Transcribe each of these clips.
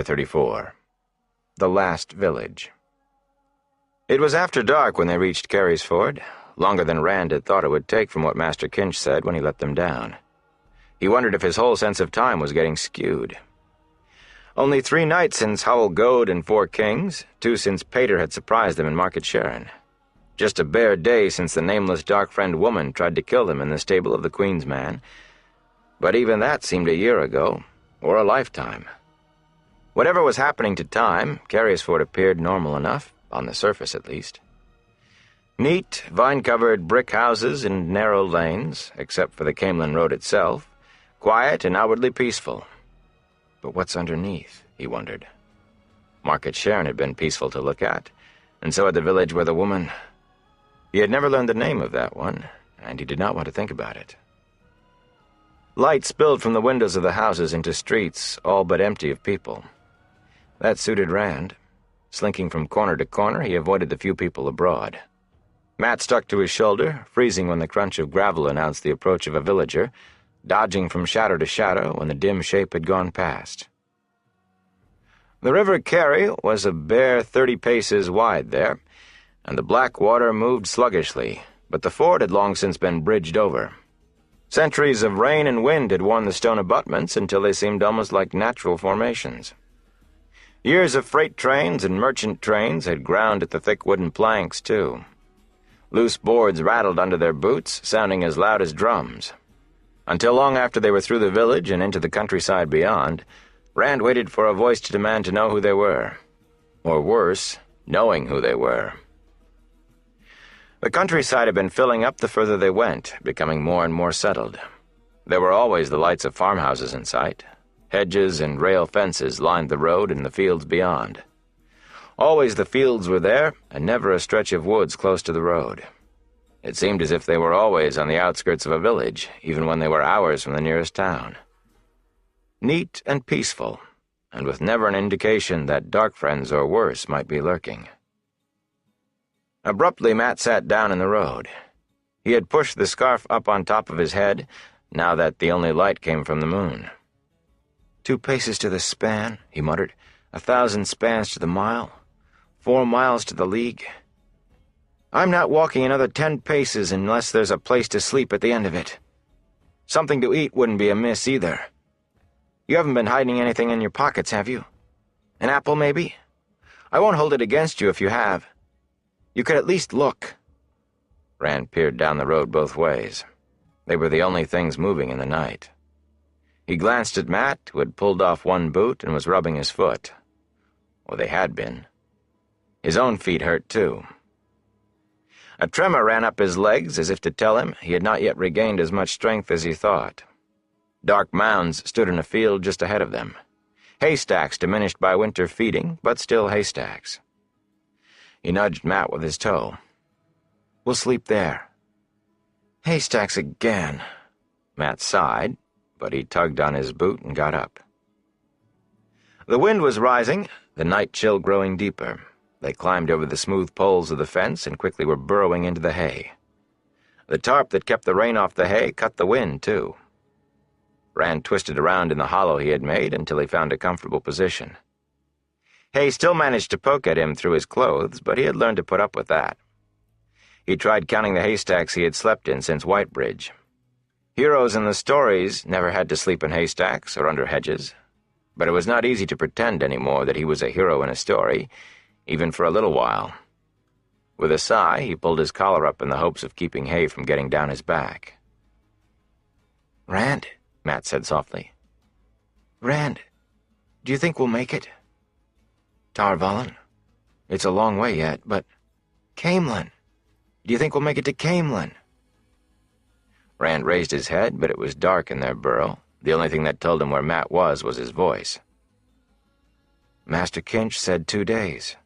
34. The Last Village. It was after dark when they reached Carysford, longer than Rand had thought it would take from what Master Kinch said when he let them down. He wondered if his whole sense of time was getting skewed. Only 3 nights since Howell Goad and 4 Kings, 2 since Pater had surprised them in Market Sharon. Just a bare day since the nameless dark-friend woman tried to kill them in the stable of the Queen's man. But even that seemed a year ago, or a lifetime. Whatever was happening to time, Carysford appeared normal enough, on the surface at least. Neat, vine-covered brick houses and narrow lanes, except for the Caemlyn road itself, quiet and outwardly peaceful. But what's underneath, he wondered. Market Sharon had been peaceful to look at, and so had the village where the woman... He had never learned the name of that one, and he did not want to think about it. Light spilled from the windows of the houses into streets, all but empty of people. That suited Rand. Slinking from corner to corner, he avoided the few people abroad. Mat stuck to his shoulder, freezing when the crunch of gravel announced the approach of a villager, dodging from shadow to shadow when the dim shape had gone past. The River Carry was a bare 30 paces wide there, and the black water moved sluggishly, but the ford had long since been bridged over. Centuries of rain and wind had worn the stone abutments until they seemed almost like natural formations. Years of freight trains and merchant trains had ground at the thick wooden planks, too. Loose boards rattled under their boots, sounding as loud as drums. Until long after they were through the village and into the countryside beyond, Rand waited for a voice to demand to know who they were. Or worse, knowing who they were. The countryside had been filling up the further they went, becoming more and more settled. There were always the lights of farmhouses in sight. Hedges and rail fences lined the road and the fields beyond. Always the fields were there, and never a stretch of woods close to the road. It seemed as if they were always on the outskirts of a village, even when they were hours from the nearest town. Neat and peaceful, and with never an indication that dark friends or worse might be lurking. Abruptly, Mat sat down in the road. He had pushed the scarf up on top of his head, now that the only light came from the moon. 2 paces to the span, he muttered. 1,000 spans to the mile. 4 miles to the league. I'm not walking another 10 paces unless there's a place to sleep at the end of it. Something to eat wouldn't be amiss either. You haven't been hiding anything in your pockets, have you? An apple, maybe? I won't hold it against you if you have. You could at least look. Rand peered down the road both ways. They were the only things moving in the night. He glanced at Mat, who had pulled off one boot and was rubbing his foot. Or they had been. His own feet hurt, too. A tremor ran up his legs as if to tell him he had not yet regained as much strength as he thought. Dark mounds stood in a field just ahead of them. Haystacks diminished by winter feeding, but still haystacks. He nudged Mat with his toe. We'll sleep there. Haystacks again. Mat sighed, but he tugged on his boot and got up. The wind was rising, the night chill growing deeper. They climbed over the smooth poles of the fence and quickly were burrowing into the hay. The tarp that kept the rain off the hay cut the wind, too. Rand twisted around in the hollow he had made until he found a comfortable position. Hay still managed to poke at him through his clothes, but he had learned to put up with that. He tried counting the haystacks he had slept in since Whitebridge. Heroes in the stories never had to sleep in haystacks or under hedges, but it was not easy to pretend anymore that he was a hero in a story, even for a little while. With a sigh, he pulled his collar up in the hopes of keeping hay from getting down his back. Rand, Mat said softly. Rand, do you think we'll make it? Tar Valon? It's a long way yet, but... Caemlyn! Do you think we'll make it to Caemlyn? Rand raised his head, but it was dark in their burrow. The only thing that told him where Mat was his voice. Master Kinch said 2 days.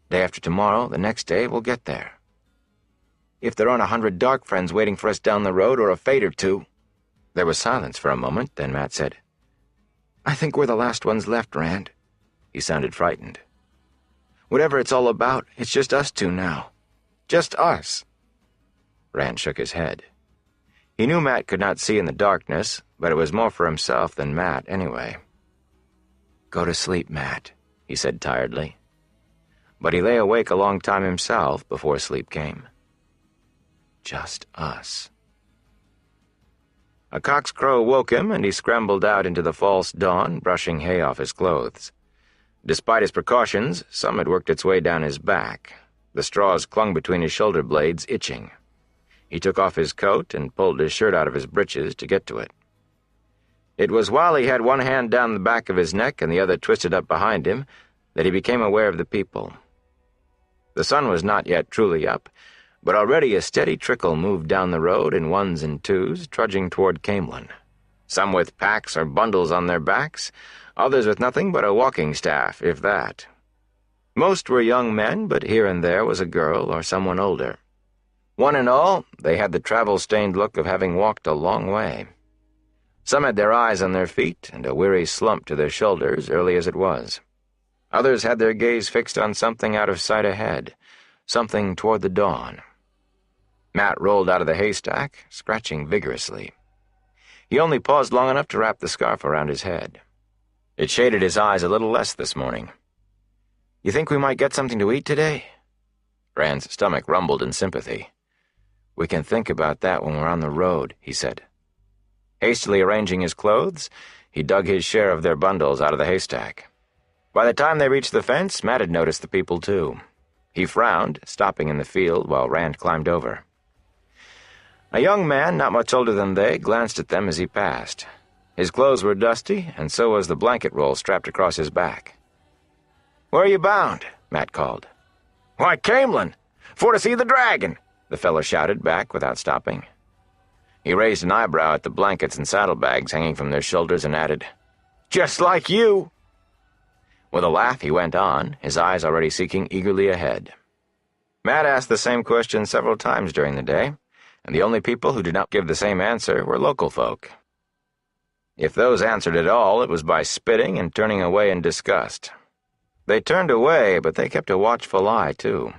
Day after tomorrow, the next day, we'll get there. If there aren't 100 dark friends waiting for us down the road, or a fate or two... There was silence for a moment, then Mat said, I think we're the last ones left, Rand. He sounded frightened. Whatever it's all about, it's just us 2 now. Just us. Rand shook his head. He knew Mat could not see in the darkness, but it was more for himself than Mat, anyway. "Go to sleep, Matt," he said tiredly. But he lay awake a long time himself before sleep came. Just us. A cock's crow woke him, and he scrambled out into the false dawn, brushing hay off his clothes. Despite his precautions, some had worked its way down his back. The straws clung between his shoulder blades, itching. He took off his coat and pulled his shirt out of his breeches to get to it. It was while he had one hand down the back of his neck and the other twisted up behind him that he became aware of the people. The sun was not yet truly up, but already a steady trickle moved down the road in ones and twos, trudging toward Caemlyn. Some with packs or bundles on their backs, others with nothing but a walking staff, if that. Most were young men, but here and there was a girl or someone older. One and all, they had the travel-stained look of having walked a long way. Some had their eyes on their feet and a weary slump to their shoulders, early as it was. Others had their gaze fixed on something out of sight ahead, something toward the dawn. Matt rolled out of the haystack, scratching vigorously. He only paused long enough to wrap the scarf around his head. It shaded his eyes a little less this morning. "You think we might get something to eat today?" Rand's stomach rumbled in sympathy. "We can think about that when we're on the road," he said. Hastily arranging his clothes, he dug his share of their bundles out of the haystack. By the time they reached the fence, Matt had noticed the people too. He frowned, stopping in the field while Rand climbed over. A young man, not much older than they, glanced at them as he passed. His clothes were dusty, and so was the blanket roll strapped across his back. "Where are you bound?" Matt called. "Why, Caemlyn! For to see the dragon!" the fellow shouted back without stopping. He raised an eyebrow at the blankets and saddlebags hanging from their shoulders and added, "Just like you!" With a laugh, he went on, his eyes already seeking eagerly ahead. Matt asked the same question several times during the day, and the only people who did not give the same answer were local folk. If those answered at all, it was by spitting and turning away in disgust. They turned away, but they kept a watchful eye, too.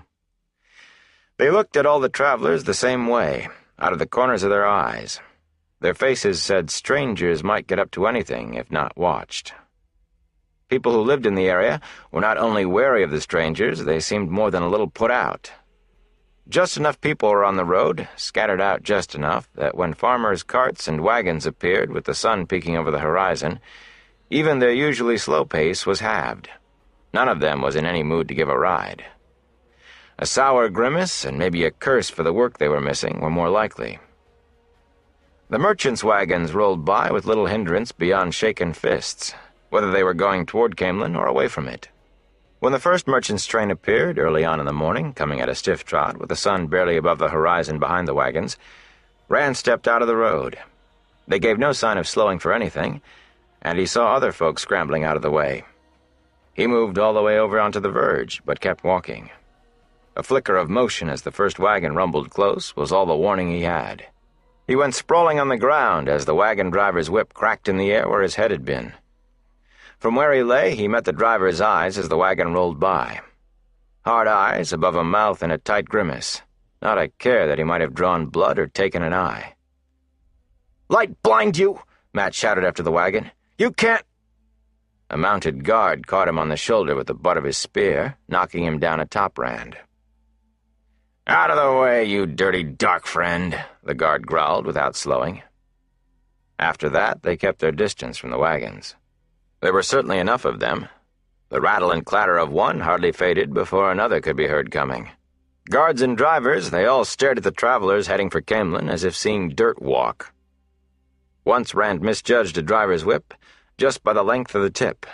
They looked at all the travelers the same way, out of the corners of their eyes. Their faces said strangers might get up to anything if not watched. People who lived in the area were not only wary of the strangers, they seemed more than a little put out. Just enough people were on the road, scattered out just enough, that when farmers' carts and wagons appeared with the sun peeking over the horizon, even their usually slow pace was halved. None of them was in any mood to give a ride. A sour grimace and maybe a curse for the work they were missing were more likely. The merchants' wagons rolled by with little hindrance beyond shaken fists, whether they were going toward Caemlyn or away from it. When the first merchant's train appeared early on in the morning, coming at a stiff trot with the sun barely above the horizon behind the wagons, Rand stepped out of the road. They gave no sign of slowing for anything, and he saw other folks scrambling out of the way. He moved all the way over onto the verge, but kept walking. A flicker of motion as the first wagon rumbled close was all the warning he had. He went sprawling on the ground as the wagon driver's whip cracked in the air where his head had been. From where he lay, he met the driver's eyes as the wagon rolled by. Hard eyes above a mouth in a tight grimace. Not a care that he might have drawn blood or taken an eye. "Light blind you!" Matt shouted after the wagon. "You can't—" A mounted guard caught him on the shoulder with the butt of his spear, knocking him down atop Rand. "Out of the way, you dirty dark friend," the guard growled without slowing. After that, they kept their distance from the wagons. There were certainly enough of them. The rattle and clatter of one hardly faded before another could be heard coming. Guards and drivers, they all stared at the travelers heading for Caemlyn as if seeing dirt walk. Once Rand misjudged a driver's whip, just by the length of the tip.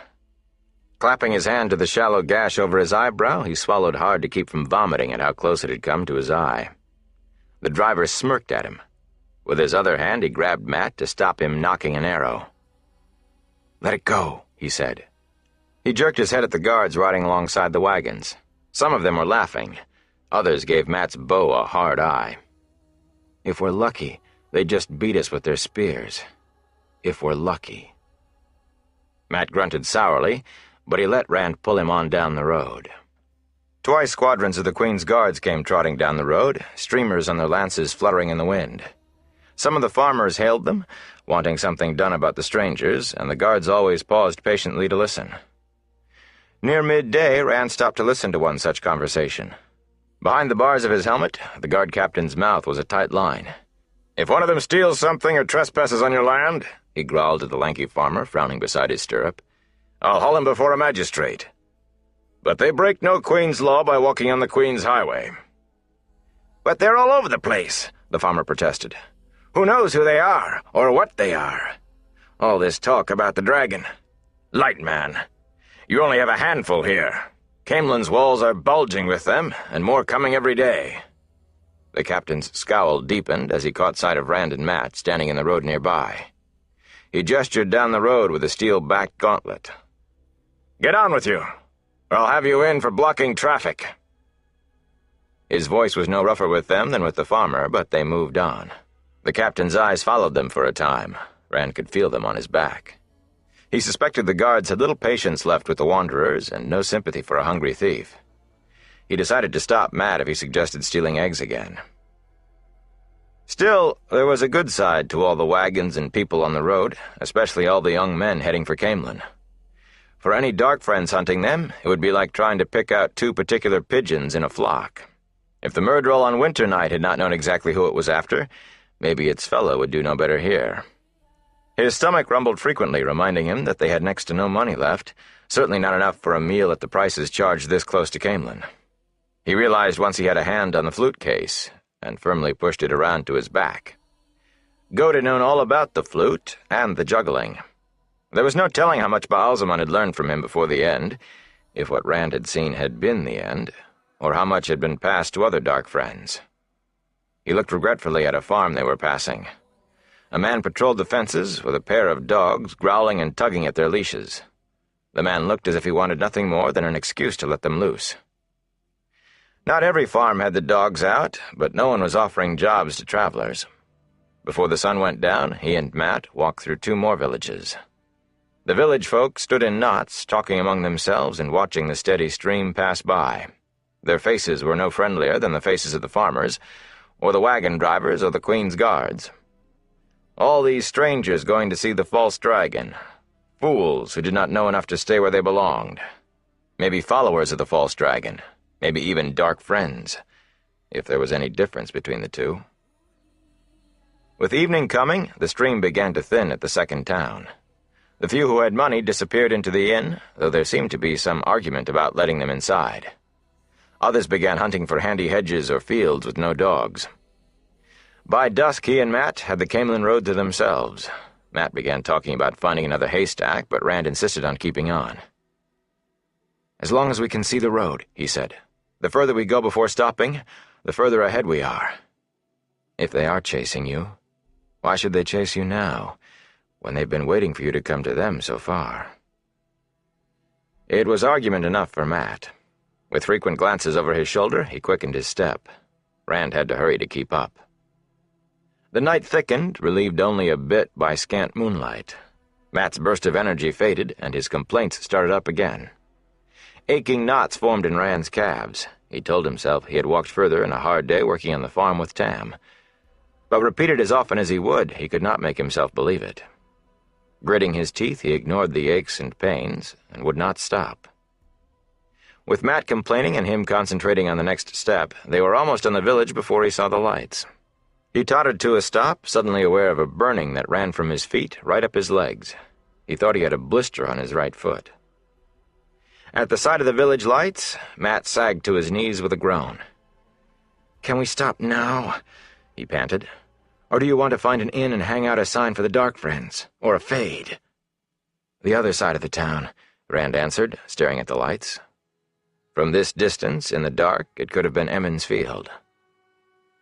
Clapping his hand to the shallow gash over his eyebrow, he swallowed hard to keep from vomiting at how close it had come to his eye. The driver smirked at him. With his other hand, he grabbed Matt to stop him knocking an arrow. "Let it go," he said. He jerked his head at the guards riding alongside the wagons. Some of them were laughing. Others gave Matt's bow a hard eye. "If we're lucky, they just beat us with their spears. If we're lucky." Matt grunted sourly, but he let Rand pull him on down the road. Twice squadrons of the Queen's Guards came trotting down the road, streamers on their lances fluttering in the wind. Some of the farmers hailed them, wanting something done about the strangers, and the guards always paused patiently to listen. Near midday, Rand stopped to listen to one such conversation. Behind the bars of his helmet, the guard captain's mouth was a tight line. "If one of them steals something or trespasses on your land," he growled at the lanky farmer, frowning beside his stirrup, "I'll haul him before a magistrate. But they break no Queen's law by walking on the Queen's highway." "But they're all over the place," the farmer protested. "Who knows who they are, or what they are? All this talk about the dragon. Light man, you only have a handful here. Caemlyn's walls are bulging with them, and more coming every day." The captain's scowl deepened as he caught sight of Rand and Mat standing in the road nearby. He gestured down the road with a steel-backed gauntlet. "Get on with you, or I'll have you in for blocking traffic." His voice was no rougher with them than with the farmer, but they moved on. The captain's eyes followed them for a time. Rand could feel them on his back. He suspected the guards had little patience left with the wanderers and no sympathy for a hungry thief. He decided to stop Mat if he suggested stealing eggs again. Still, there was a good side to all the wagons and people on the road, especially all the young men heading for Caemlyn. For any dark friends hunting them, it would be like trying to pick out two particular pigeons in a flock. If the murderer on winter night had not known exactly who it was after, maybe its fellow would do no better here. His stomach rumbled frequently, reminding him that they had next to no money left, certainly not enough for a meal at the prices charged this close to Caemlyn. He realized once he had a hand on the flute case, and firmly pushed it around to his back. Goat had known all about the flute and the juggling. There was no telling how much Baalzamon had learned from him before the end, if what Rand had seen had been the end, or how much had been passed to other dark friends. He looked regretfully at a farm they were passing. A man patrolled the fences with a pair of dogs growling and tugging at their leashes. The man looked as if he wanted nothing more than an excuse to let them loose. Not every farm had the dogs out, but no one was offering jobs to travelers. Before the sun went down, he and Mat walked through 2 more villages. The village folk stood in knots, talking among themselves and watching the steady stream pass by. Their faces were no friendlier than the faces of the farmers, or the wagon drivers, or the Queen's guards. All these strangers going to see the false dragon. Fools who did not know enough to stay where they belonged. Maybe followers of the false dragon. Maybe even dark friends, if there was any difference between the two. With evening coming, the stream began to thin at the second town. The few who had money disappeared into the inn, though there seemed to be some argument about letting them inside. Others began hunting for handy hedges or fields with no dogs. By dusk, he and Mat had the Caemlyn road to themselves. Mat began talking about finding another haystack, but Rand insisted on keeping on. "As long as we can see the road," he said. "The further we go before stopping, the further ahead we are. If they are chasing you, why should they chase you now, when they've been waiting for you to come to them so far?" It was argument enough for Mat. With frequent glances over his shoulder, he quickened his step. Rand had to hurry to keep up. The night thickened, relieved only a bit by scant moonlight. Mat's burst of energy faded, and his complaints started up again. Aching knots formed in Rand's calves. He told himself he had walked further in a hard day working on the farm with Tam. But repeated as often as he would, he could not make himself believe it. Gritting his teeth, he ignored the aches and pains, and would not stop. With Mat complaining and him concentrating on the next step, they were almost on the village before he saw the lights. He tottered to a stop, suddenly aware of a burning that ran from his feet right up his legs. He thought he had a blister on his right foot. At the sight of the village lights, Mat sagged to his knees with a groan. "Can we stop now?" he panted. "Or do you want to find an inn and hang out a sign for the dark friends? Or a fade?" "The other side of the town," Rand answered, staring at the lights. From this distance, in the dark, it could have been Emond's field.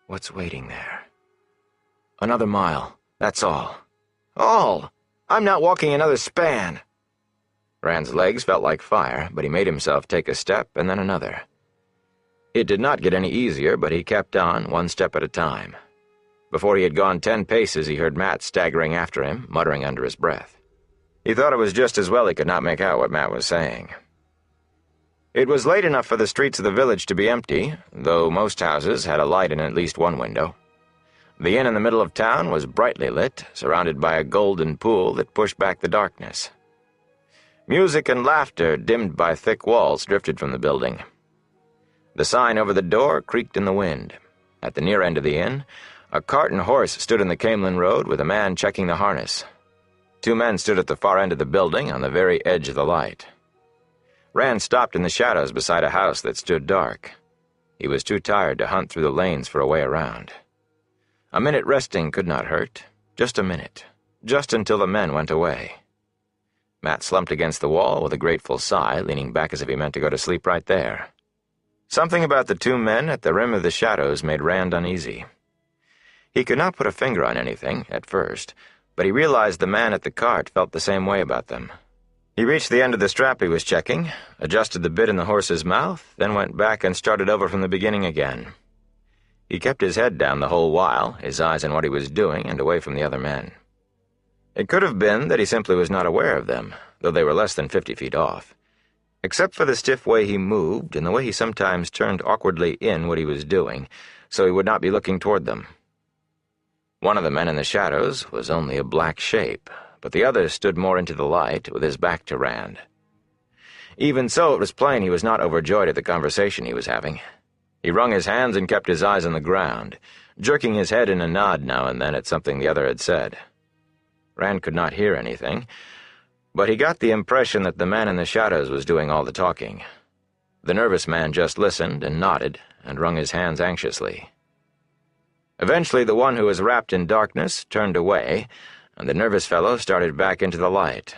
What's waiting there? "Another mile, that's all." "All? I'm not walking another span." Rand's legs felt like fire, but he made himself take a step and then another. It did not get any easier, but he kept on, 1 step at a time. Before he had gone 10 paces, he heard Mat staggering after him, muttering under his breath. He thought it was just as well he could not make out what Mat was saying. It was late enough for the streets of the village to be empty, though most houses had a light in at least one window. The inn in the middle of town was brightly lit, surrounded by a golden pool that pushed back the darkness. Music and laughter, dimmed by thick walls, drifted from the building. The sign over the door creaked in the wind. At the near end of the inn, a cart and horse stood in the Caemlyn road with a man checking the harness. 2 men stood at the far end of the building on the very edge of the light. Rand stopped in the shadows beside a house that stood dark. He was too tired to hunt through the lanes for a way around. A minute resting could not hurt. Just a minute. Just until the men went away. Matt slumped against the wall with a grateful sigh, leaning back as if he meant to go to sleep right there. Something about the 2 men at the rim of the shadows made Rand uneasy. He could not put a finger on anything, at first, but he realized the man at the cart felt the same way about them. He reached the end of the strap he was checking, adjusted the bit in the horse's mouth, then went back and started over from the beginning again. He kept his head down the whole while, his eyes on what he was doing and away from the other men. It could have been that he simply was not aware of them, though they were less than 50 feet off. Except for the stiff way he moved and the way he sometimes turned awkwardly in what he was doing, so he would not be looking toward them. One of the men in the shadows was only a black shape, but the other stood more into the light, with his back to Rand. Even so, it was plain he was not overjoyed at the conversation he was having. He wrung his hands and kept his eyes on the ground, jerking his head in a nod now and then at something the other had said. Rand could not hear anything, but he got the impression that the man in the shadows was doing all the talking. The nervous man just listened and nodded and wrung his hands anxiously. Eventually, the one who was wrapped in darkness turned away, and the nervous fellow started back into the light.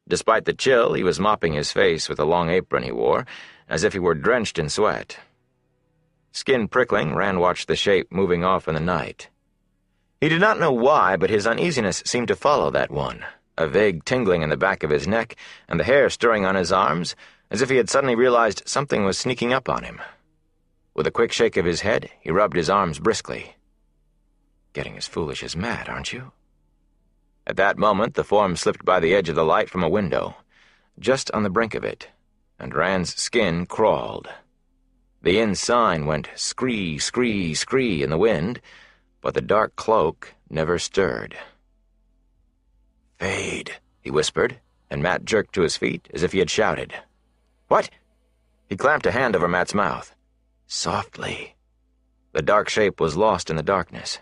Despite the chill, he was mopping his face with a long apron he wore, as if he were drenched in sweat. Skin prickling, Rand watched the shape moving off in the night. He did not know why, but his uneasiness seemed to follow that one, a vague tingling in the back of his neck and the hair stirring on his arms, as if he had suddenly realized something was sneaking up on him. With a quick shake of his head, he rubbed his arms briskly. "Getting as foolish as Matt, aren't you?" At that moment, the form slipped by the edge of the light from a window, just on the brink of it, and Rand's skin crawled. The inn sign went scree, scree, scree in the wind, but the dark cloak never stirred. "Fade," he whispered, and Matt jerked to his feet as if he had shouted. "What?" He clamped a hand over Matt's mouth. "Softly." The dark shape was lost in the darkness.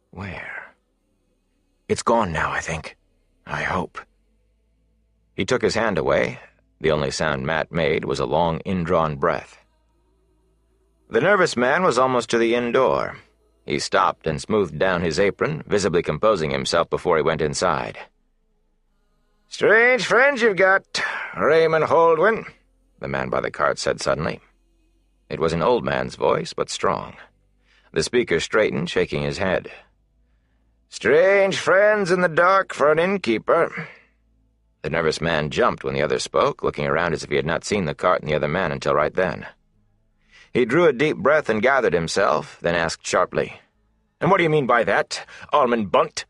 Where? "It's gone now, I think. I hope." He took his hand away. The only sound Matt made was a long, indrawn breath. The nervous man was almost to the inn door. He stopped and smoothed down his apron, visibly composing himself before he went inside. "Strange friends you've got, Raymond Holdwyn," the man by the cart said suddenly. It was an old man's voice, but strong. The speaker straightened, shaking his head. "Strange friends in the dark for an innkeeper." The nervous man jumped when the other spoke, looking around as if he had not seen the cart and the other man until right then. He drew a deep breath and gathered himself, then asked sharply, "And what do you mean by that, Almond Bunt?"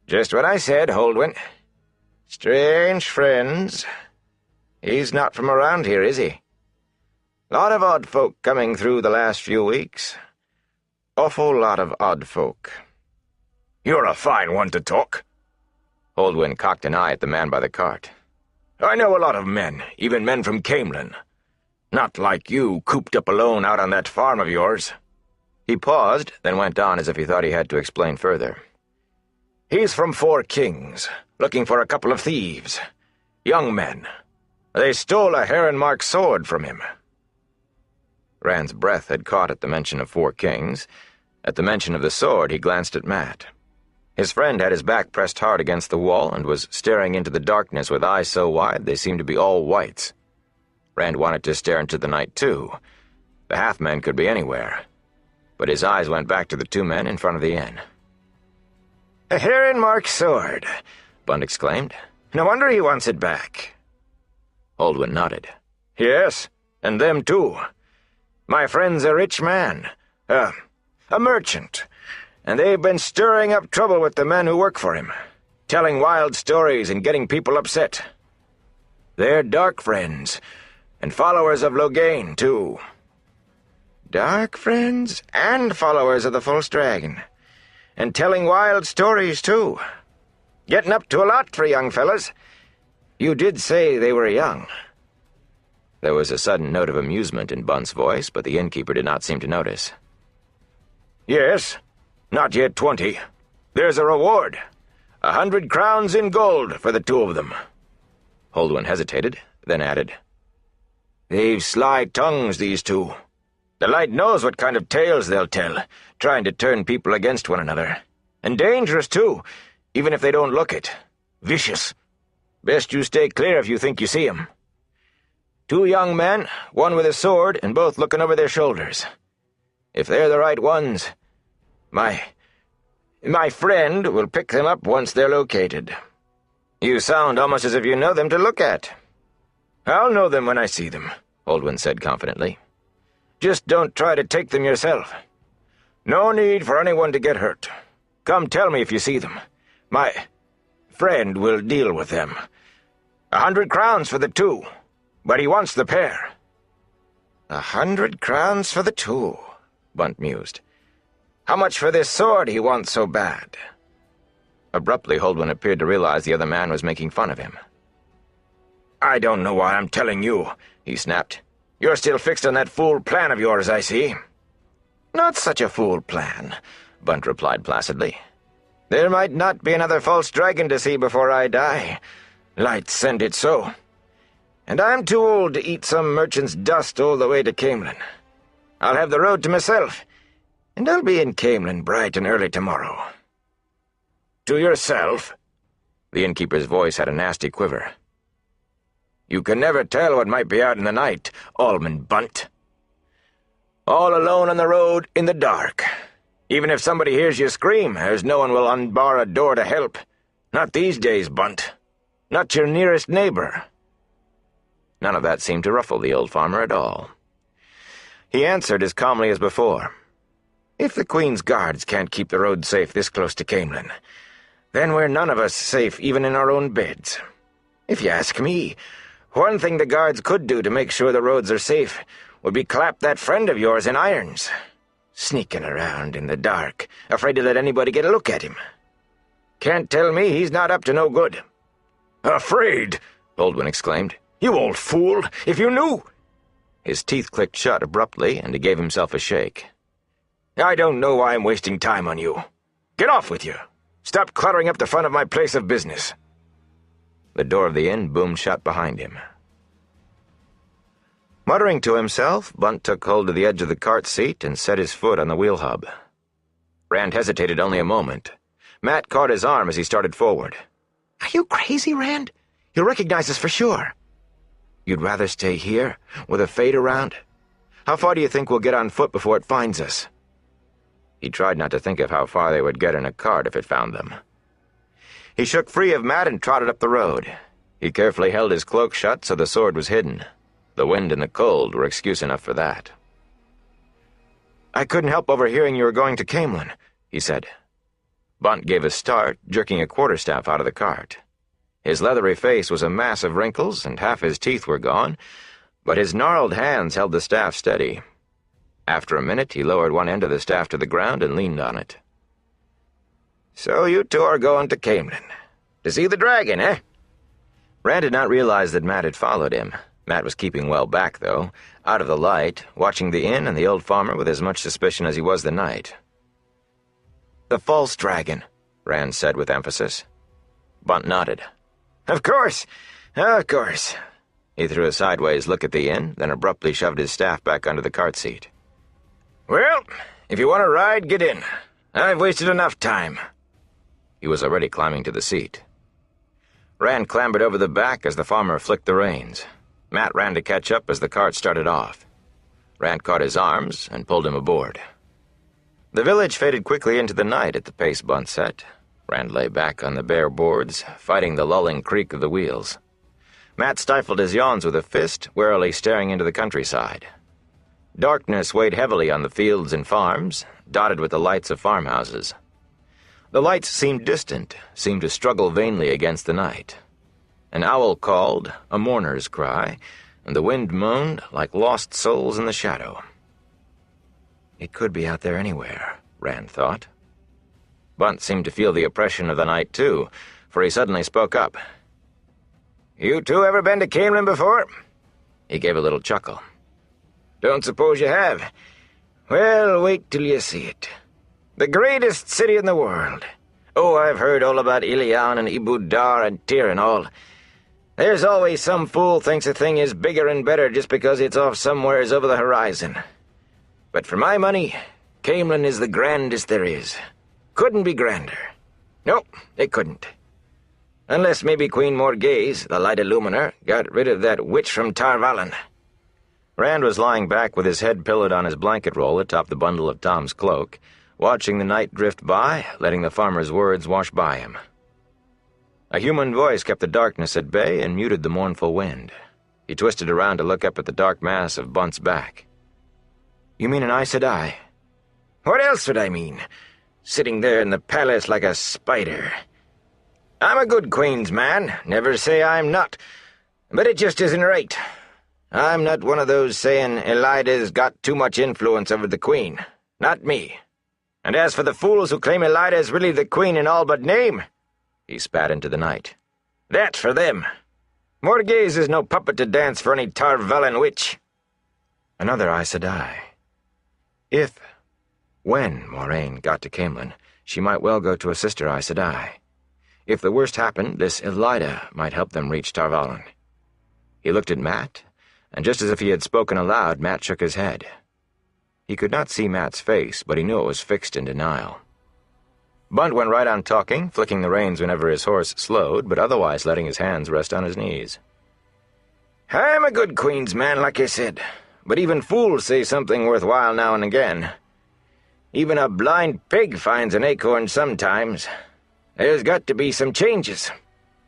"Just what I said, Holdwyn. Strange friends. He's not from around here, is he? Lot of odd folk coming through the last few weeks. Awful lot of odd folk." "You're a fine one to talk." Holdwyn cocked an eye at the man by the cart. "I know a lot of men, even men from Caemlyn. Not like you, cooped up alone out on that farm of yours." He paused, then went on as if he thought he had to explain further. "He's from 4 Kings, looking for a couple of thieves. Young men. They stole a heron-marked sword from him." Rand's breath had caught at the mention of 4 Kings. At the mention of the sword, he glanced at Matt. His friend had his back pressed hard against the wall and was staring into the darkness with eyes so wide they seemed to be all whites. Rand wanted to stare into the night, too. The half-men could be anywhere. But his eyes went back to the 2 men in front of the inn. "A heron-marked sword," Bunt exclaimed. "No wonder he wants it back." Holdwyn nodded. "Yes, and them too. My friend's a rich man, a merchant, and they've been stirring up trouble with the men who work for him, telling wild stories and getting people upset. They're dark friends, and followers of Loghain, too." Dark friends and followers of the false dragon. And telling wild stories, too. Getting up to a lot for young fellas. You did say they were young." There was a sudden note of amusement in Bunt's voice, but the innkeeper did not seem to notice. "Yes, not yet 20. There's a reward. 100 crowns in gold for the two of them." Holdwyn hesitated, then added, "They've sly tongues, these two. The light knows what kind of tales they'll tell, trying to turn people against one another. And dangerous, too, even if they don't look it. Vicious. Best you stay clear if you think you see 'em. 2 young men, one with a sword, and both looking over their shoulders. If they're the right ones, my friend will pick them up once they're located. You sound almost as if you know them to look at." "I'll know them when I see them," Holdwyn said confidently. "Just don't try to take them yourself. No need for anyone to get hurt. Come tell me if you see them. My friend will deal with them. 100 crowns for the 2, but he wants the pair." 100 crowns for the 2, Bunt mused. "How much for this sword he wants so bad?" Abruptly, Holdwyn appeared to realize the other man was making fun of him. "I don't know why I'm telling you," he snapped. "You're still fixed on that fool plan of yours, I see." "Not such a fool plan," Bunt replied placidly. "There might not be another false dragon to see before I die. Lights send it so. And I'm too old to eat some merchant's dust all the way to Caemlyn. I'll have the road to myself, and I'll be in Caemlyn bright and early tomorrow." "To yourself?" The innkeeper's voice had a nasty quiver. "You can never tell what might be out in the night, Almond Bunt. All alone on the road in the dark. Even if somebody hears you scream, there's no one will unbar a door to help. Not these days, Bunt. Not your nearest neighbor." None of that seemed to ruffle the old farmer at all. He answered as calmly as before. "If the Queen's guards can't keep the road safe this close to Caemlyn, then we're none of us safe even in our own beds. If you ask me, one thing the guards could do to make sure the roads are safe would be clap that friend of yours in irons. Sneaking around in the dark, afraid to let anybody get a look at him. Can't tell me he's not up to no good." "Afraid?" Holdwyn exclaimed. "You old fool! If you knew—" His teeth clicked shut abruptly, and he gave himself a shake. "I don't know why I'm wasting time on you. Get off with you. Stop cluttering up the front of my place of business." The door of the inn boomed shut behind him. Muttering to himself, Bunt took hold of the edge of the cart seat and set his foot on the wheel hub. Rand hesitated only a moment. Matt caught his arm as he started forward. "Are you crazy, Rand? He'll recognize us for sure." "You'd rather stay here, with a fade around? How far do you think we'll get on foot before it finds us?" He tried not to think of how far they would get in a cart if it found them. He shook free of Matt and trotted up the road. He carefully held his cloak shut so the sword was hidden. The wind and the cold were excuse enough for that. "I couldn't help overhearing you were going to Caemlyn," he said. Bunt gave a start, jerking a quarterstaff out of the cart. His leathery face was a mass of wrinkles, and half his teeth were gone, but his gnarled hands held the staff steady. After a minute, he lowered one end of the staff to the ground and leaned on it. "So you two are going to Caemlyn. To see the dragon, eh?" Rand did not realize that Matt had followed him. Matt was keeping well back, though, out of the light, watching the inn and the old farmer with as much suspicion as he was the knight. "The false dragon," Rand said with emphasis. Bunt nodded. Of course. He threw a sideways look at the inn, then abruptly shoved his staff back under the cart seat. "Well, if you want to ride, get in. I've wasted enough time." He was already climbing to the seat. Rand clambered over the back as the farmer flicked the reins. Matt ran to catch up as the cart started off. Rand caught his arms and pulled him aboard. The village faded quickly into the night at the pace Bunt set. Rand lay back on the bare boards, fighting the lulling creak of the wheels. Matt stifled his yawns with a fist, warily staring into the countryside. Darkness weighed heavily on the fields and farms, dotted with the lights of farmhouses. The lights seemed distant, seemed to struggle vainly against the night. An owl called, a mourner's cry, and the wind moaned like lost souls in the shadow. It could be out there anywhere, Rand thought. Bunt seemed to feel the oppression of the night, too, for he suddenly spoke up. "You two ever been to Caemlyn before?" He gave a little chuckle. "Don't suppose you have? Well, wait till you see it. The greatest city in the world. Oh, I've heard all about Ilion and Ibudar and Tyr and all. There's always some fool thinks a thing is bigger and better just because it's off somewheres over the horizon. But for my money, Caemlyn is the grandest there is. Couldn't be grander. No, it couldn't. Unless maybe Queen Morghese, the Light Illuminer, got rid of that witch from Tar Valon." Rand was lying back with his head pillowed on his blanket roll atop the bundle of Tom's cloak, watching the night drift by, letting the farmer's words wash by him. A human voice kept the darkness at bay and muted the mournful wind. He twisted around to look up at the dark mass of Bunt's back. "You mean an Aes Sedai?" "What else would I mean? Sitting there in the palace like a spider. I'm a good Queen's man, never say I'm not, but it just isn't right. I'm not one of those saying Elida's got too much influence over the Queen. Not me. And as for the fools who claim Elida's really the Queen in all but name," he spat into the night, "that's for them. Morghese is no puppet to dance for any Tar Valon witch." Another Aes Sedai. When Moraine got to Caemlyn, she might well go to a sister Aes Sedai. If the worst happened, this Elida might help them reach Tar Valon. He looked at Matt, and just as if he had spoken aloud, Matt shook his head. He could not see Matt's face, but he knew it was fixed in denial. Bunt went right on talking, flicking the reins whenever his horse slowed, but otherwise letting his hands rest on his knees. "I'm a good Queen's man, like I said, but even fools say something worthwhile now and again. Even a blind pig finds an acorn sometimes. There's got to be some changes.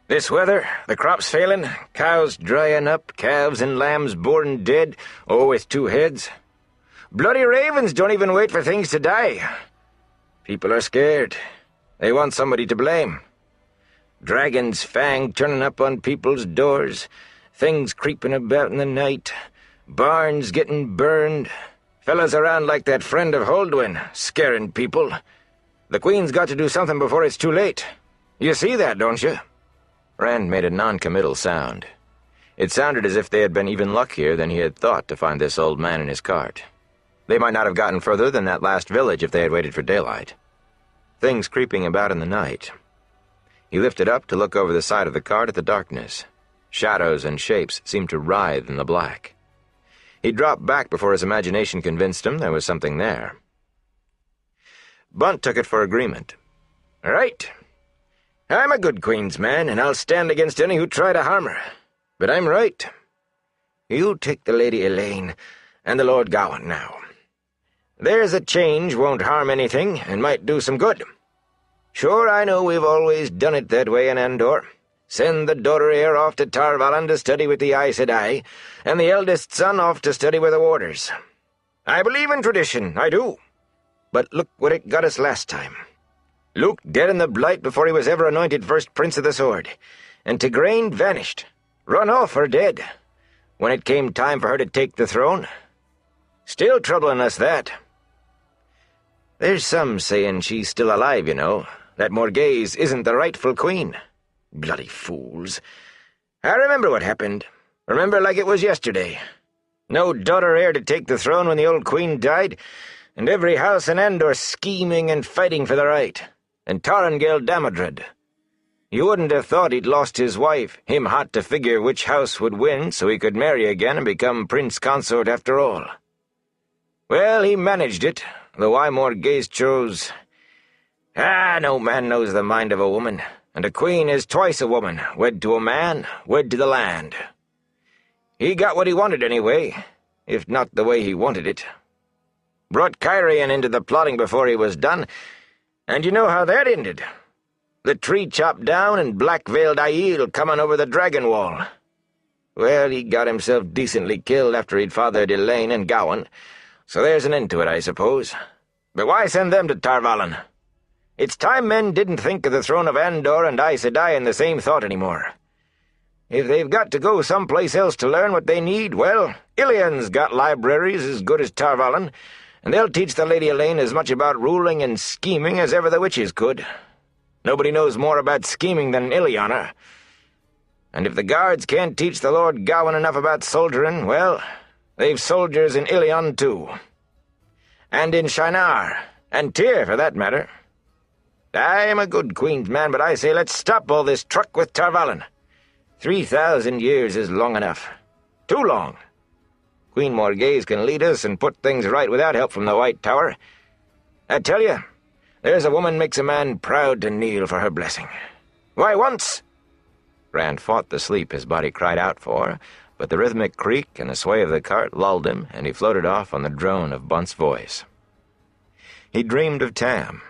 This weather, the crops failing, cows drying up, calves and lambs born dead, or with two heads. Bloody ravens don't even wait for things to die. People are scared. They want somebody to blame. Dragons' fang turning up on people's doors, things creeping about in the night, barns getting burned, fellas around like that friend of Holdwyn, scaring people. The Queen's got to do something before it's too late. You see that, don't you?" Rand made a non-committal sound. It sounded as if they had been even luckier than he had thought to find this old man in his cart. They might not have gotten further than that last village if they had waited for daylight. Things creeping about in the night. He lifted up to look over the side of the cart at the darkness. Shadows and shapes seemed to writhe in the black. He dropped back before his imagination convinced him there was something there. Bunt took it for agreement. "Right. I'm a good Queen's man, and I'll stand against any who try to harm her. But I'm right. You take the Lady Elaine and the Lord Gawain now. There's a change won't harm anything, and might do some good. Sure, I know we've always done it that way in Andor. Send the daughter heir off to Tar Valon to study with the Aes Sedai, and the eldest son off to study with the Warders. I believe in tradition, I do. But look what it got us last time. Luke dead in the Blight before he was ever anointed first Prince of the Sword, and Tigraine vanished, run off or dead, when it came time for her to take the throne. Still troubling us, that. There's some saying she's still alive, you know, that Morghese isn't the rightful queen. Bloody fools. I remember what happened. Remember like it was yesterday. No daughter heir to take the throne when the old queen died, and every house in Andor scheming and fighting for the right, and Tarangel Damodred. You wouldn't have thought he'd lost his wife, him hot to figure which house would win so he could marry again and become prince consort after all. Well, he managed it, though why Morghese chose... no man knows the mind of a woman, and a queen is twice a woman, wed to a man, wed to the land. He got what he wanted anyway, if not the way he wanted it. Brought Kyrian into the plotting before he was done, and you know how that ended. The tree chopped down and black-veiled Aiel coming over the dragon wall. Well, he got himself decently killed after he'd fathered Elaine and Gawain, so there's an end to it, I suppose. But why send them to Tar Valon? It's time men didn't think of the throne of Andor and Aes Sedai in the same thought anymore. If they've got to go someplace else to learn what they need, well, Ilion's got libraries as good as Tar Valon, and they'll teach the Lady Elaine as much about ruling and scheming as ever the witches could. Nobody knows more about scheming than Ileana. And if the guards can't teach the Lord Gawain enough about soldiering, well, they've soldiers in Ilion too. And in Shinar, and Tyr, for that matter. I am a good queen's man, but I say let's stop all this truck with Tarvalin. 3,000 years is long enough. Too long. Queen Morghese can lead us and put things right without help from the White Tower. I tell you, there's a woman makes a man proud to kneel for her blessing. Why, once... Rand fought the sleep his body cried out for, but the rhythmic creak and the sway of the cart lulled him, and he floated off on the drone of Bunt's voice. He dreamed of Tam.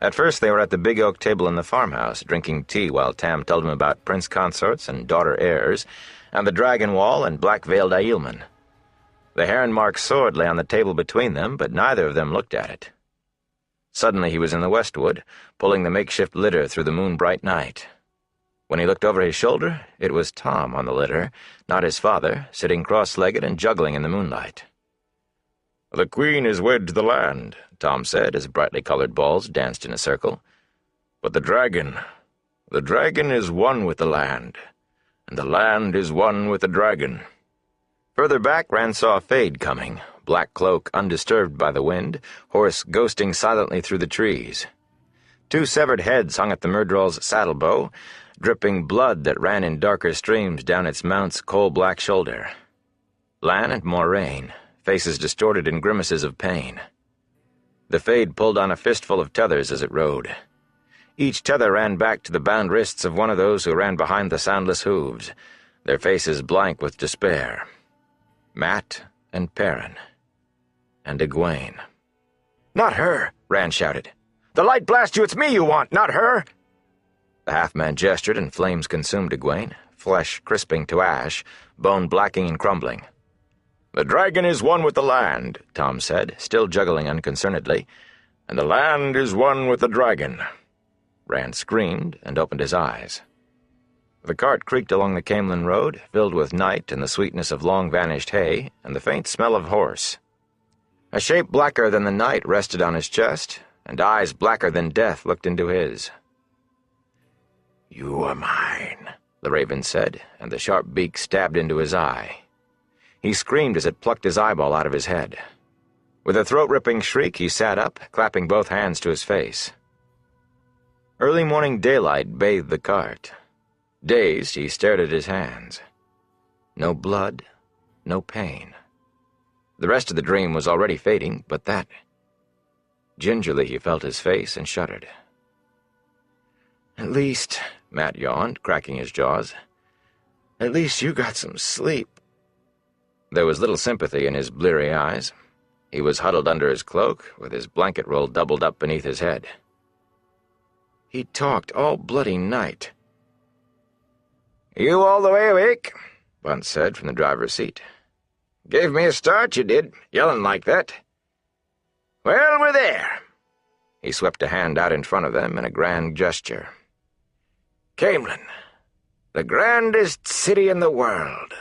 At first they were at the big oak table in the farmhouse, drinking tea while Tam told him about prince consorts and daughter heirs, and the dragon wall and black-veiled Ailman. The heron-marked sword lay on the table between them, but neither of them looked at it. Suddenly he was in the westwood, pulling the makeshift litter through the moon-bright night. When he looked over his shoulder, it was Tom on the litter, not his father, sitting cross-legged and juggling in the moonlight. "The Queen is wed to the land," Tom said, as brightly colored balls danced in a circle. "But the dragon is one with the land, and the land is one with the dragon." Further back, Rand saw a fade coming, black cloak undisturbed by the wind, horse ghosting silently through the trees. 2 severed heads hung at the Myrddral's saddle-bow, dripping blood that ran in darker streams down its mount's coal-black shoulder. Lan and Moraine, faces distorted in grimaces of pain. The fade pulled on a fistful of tethers as it rode. Each tether ran back to the bound wrists of one of those who ran behind the soundless hooves, their faces blank with despair. Mat and Perrin. And Egwene. "Not her!" Rand shouted. "The light blast you, it's me you want, not her!" The half-man gestured, and flames consumed Egwene, flesh crisping to ash, bone blacking and crumbling. "The dragon is one with the land," Tom said, still juggling unconcernedly, "and the land is one with the dragon." Rand screamed and opened his eyes. The cart creaked along the Caemlyn road, filled with night and the sweetness of long-vanished hay and the faint smell of horse. A shape blacker than the night rested on his chest, and eyes blacker than death looked into his. "You are mine," the raven said, and the sharp beak stabbed into his eye. He screamed as it plucked his eyeball out of his head. With a throat-ripping shriek, he sat up, clapping both hands to his face. Early morning daylight bathed the cart. Dazed, he stared at his hands. No blood, no pain. The rest of the dream was already fading, but that... Gingerly he felt his face and shuddered. "At least," Mat yawned, cracking his jaws, "at least you got some sleep." There was little sympathy in his bleary eyes. He was huddled under his cloak, with his blanket roll doubled up beneath his head. He talked all bloody night. "You all the way awake?" Bunt said from the driver's seat. "Gave me a start, you did, yelling like that. Well, we're there." He swept a hand out in front of them in a grand gesture. "Caemlyn, the grandest city in the world."